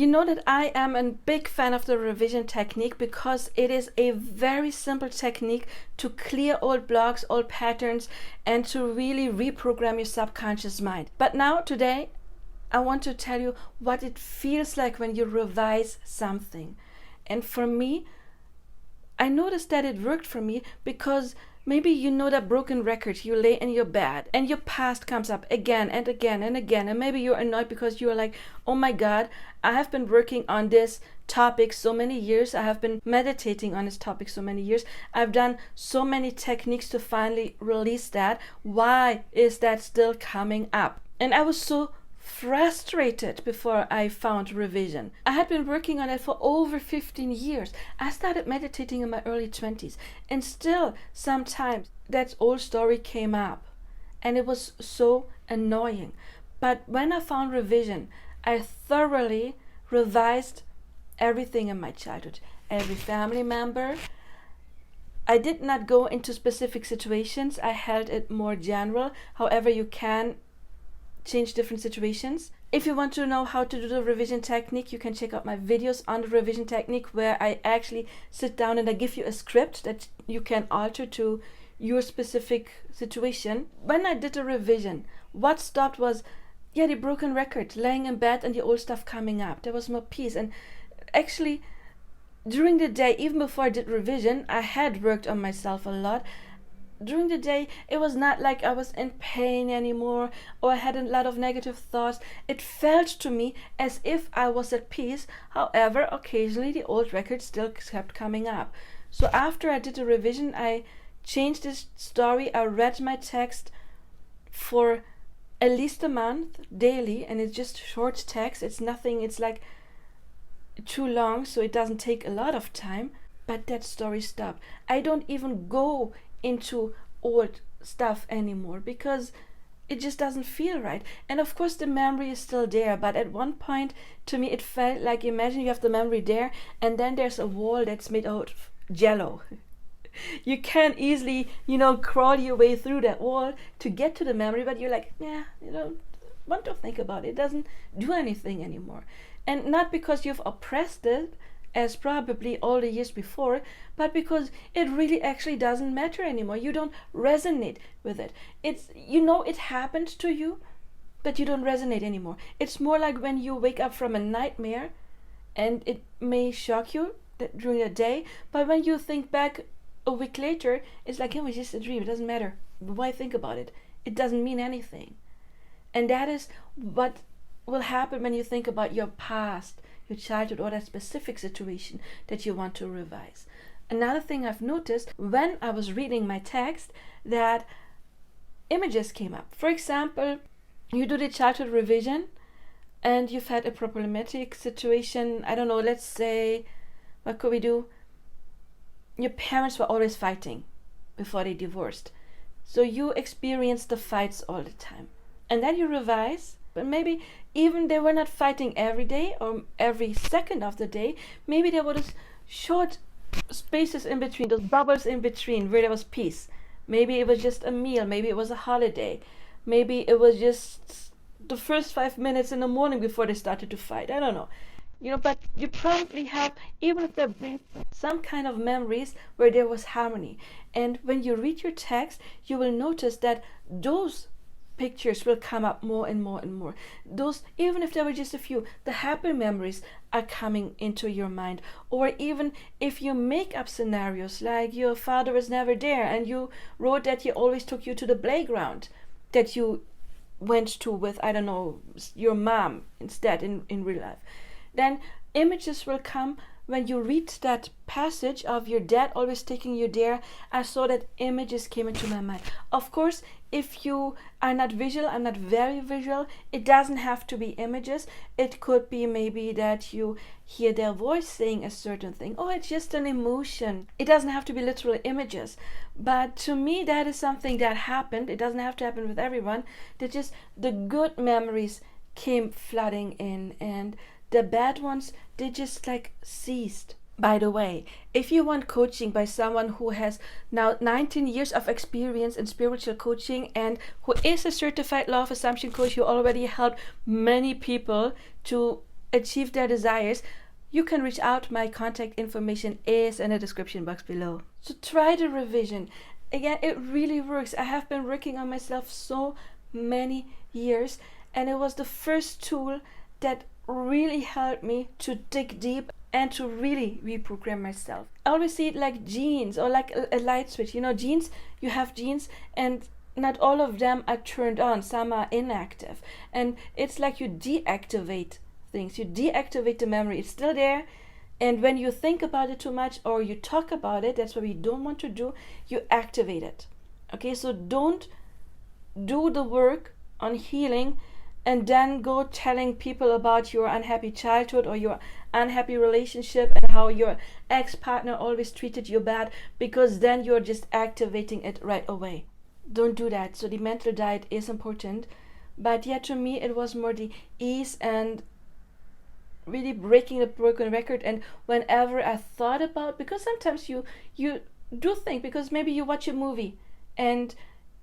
You know that I am a big fan of the revision technique because it is a very simple technique to clear old blocks, old patterns, and to really reprogram your subconscious mind. But now, today, I want to tell you what it feels like when you revise something. And for me, I noticed that it worked for me because maybe you know that broken record, you lay in your bed and your past comes up again and again and again, and maybe you're annoyed because you're like, oh my God, I have been working on this topic so many years, I have been meditating on this topic so many years, I've done so many techniques to finally release that. Why is that still coming up? And I was so frustrated before I found revision. I had been working on it for over 15 years. I started meditating in my early 20s, and still sometimes that old story came up, and it was so annoying. But when I found revision, I thoroughly revised everything in my childhood, every family member. I did not go into specific situations. I held it more general. However, you can change different situations. If you want to know how to do the revision technique, you can check out my videos on the revision technique, where I actually sit down and I give you a script that you can alter to your specific situation. When I did the revision, what stopped was the broken record, laying in bed and the old stuff coming up. There was more peace. And actually, during the day, even before I did revision, I had worked on myself a lot. During the day, it was not like I was in pain anymore or I had a lot of negative thoughts. It felt to me as if I was at peace. However, occasionally the old record still kept coming up. So after I did the revision, I changed this story. I read my text for at least a month daily, and it's just short text. It's nothing, it's like too long, so it doesn't take a lot of time. But that story stopped. I don't even go into old stuff anymore because it just doesn't feel right. And of course the memory is still there, but at one point to me it felt like, imagine you have the memory there and then there's a wall that's made out of jello. You can easily, crawl your way through that wall to get to the memory, but you're like, you don't want to think about it. It doesn't do anything anymore. And not because you've oppressed it as probably all the years before, but because it really actually doesn't matter anymore. You don't resonate with it. It's, it happened to you, but you don't resonate anymore. It's more like when you wake up from a nightmare, and it may shock you during the day, but when you think back a week later, it's like, it was just a dream. It doesn't matter. Why think about it? It doesn't mean anything. And that is what will happen when you think about your past, your childhood, or that specific situation that you want to revise. Another thing I've noticed when I was reading my text, that images came up. For example, you do the childhood revision and you've had a problematic situation. I don't know, let's say, what could we do? Your parents were always fighting before they divorced. So you experienced the fights all the time. And then you revise, but maybe even they were not fighting every day or every second of the day. Maybe there were those short spaces in between, those bubbles in between where there was peace. Maybe it was just a meal. Maybe it was a holiday. Maybe it was just the first 5 minutes in the morning before they started to fight. I don't know. But you probably have, even if there are some kind of memories where there was harmony. And when you read your text, you will notice that those pictures will come up more and more and more. Those, even if there were just a few, the happy memories are coming into your mind. Or even if you make up scenarios like your father was never there and you wrote that he always took you to the playground that you went to with, I don't know, your mom instead in real life, then images will come. When you read that passage of your dad always taking you there, I saw that images came into my mind. Of course, if you are not visual, I'm not very visual, it doesn't have to be images. It could be maybe that you hear their voice saying a certain thing. Oh, it's just an emotion. It doesn't have to be literal images. But to me, that is something that happened. It doesn't have to happen with everyone. That just the good memories came flooding in, and the bad ones, they just ceased. By the way, if you want coaching by someone who has now 19 years of experience in spiritual coaching and who is a certified law of assumption coach, who already helped many people to achieve their desires, you can reach out. My contact information is in the description box below. So try the revision. Again, it really works. I have been working on myself so many years, and it was the first tool that really helped me to dig deep and to really reprogram myself. I always see it like genes or like a light switch. You know, genes, you have genes and not all of them are turned on. Some are inactive. And it's like you deactivate things. You deactivate the memory. It's still there. And when you think about it too much or you talk about it, that's what we don't want to do, you activate it. Okay, so don't do the work on healing and then go telling people about your unhappy childhood or your unhappy relationship and how your ex-partner always treated you bad, because then you're just activating it right away. Don't do that. So the mental diet is important, but yeah, to me it was more the ease and really breaking the broken record. And whenever I thought about, because sometimes you do think, because maybe you watch a movie and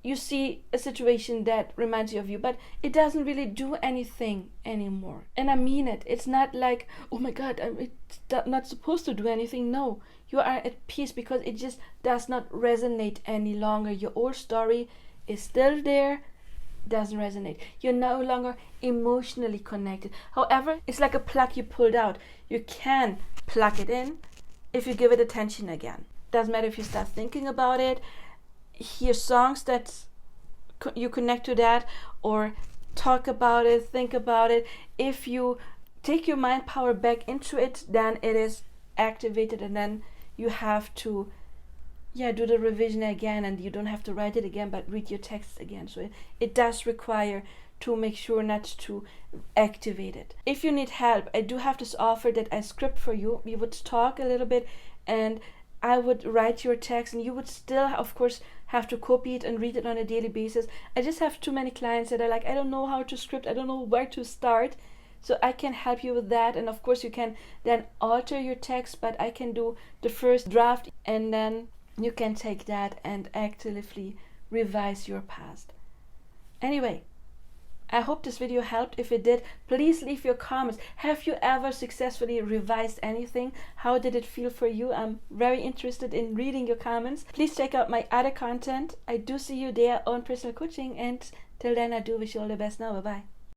you see a situation that reminds you of you, but it doesn't really do anything anymore. And I mean it. It's not like, oh my God, it's not supposed to do anything. No, you are at peace because it just does not resonate any longer. Your old story is still there, doesn't resonate. You're no longer emotionally connected. However, it's like a plug you pulled out. You can plug it in if you give it attention again. Doesn't matter if you start thinking about it, hear songs that you connect to that, or talk about it, think about it. If you take your mind power back into it, then it is activated, and then you have to do the revision again, and you don't have to write it again but read your texts again. So it does require to make sure not to activate it. If you need help, I do have this offer that I script for you. We would talk a little bit and I would write your text, and you would still, of course, have to copy it and read it on a daily basis. I just have too many clients that are like, I don't know how to script, I don't know where to start. So I can help you with that. And of course, you can then alter your text, but I can do the first draft, and then you can take that and actively revise your past. Anyway, I hope this video helped. If it did, please leave your comments. Have you ever successfully revised anything? How did it feel for you? I'm very interested in reading your comments. Please check out my other content. I do see you there on personal coaching, and till then, I do wish you all the best now. Bye bye.